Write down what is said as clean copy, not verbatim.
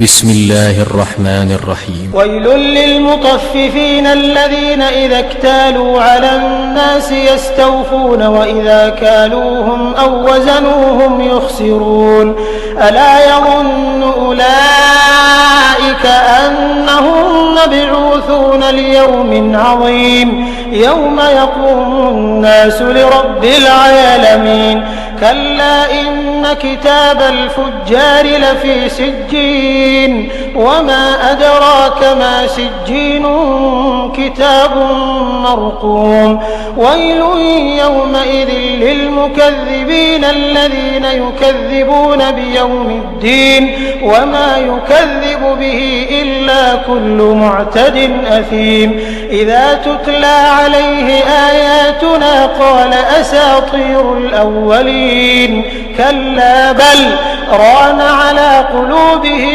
بسم الله الرحمن الرحيم. ويل للمطففين الذين إذا اكتالوا على الناس يستوفون وإذا كالوهم أو وزنوهم يخسرون. ألا يظن أولئك أنهم مبعوثون ليوم عظيم يوم يقوم الناس لرب العالمين. كلا إن كتاب الفجار لفي سجين وما أدراك ما سجين كتاب مرقوم. ويل يومئذ للمكذبين الذين يكذبون بيوم الدين وما يكذب به إلا كل معتد أثيم. إذا تتلى عليه آياتنا قال أساطير الأولين. كلا بل ران على قلوبهم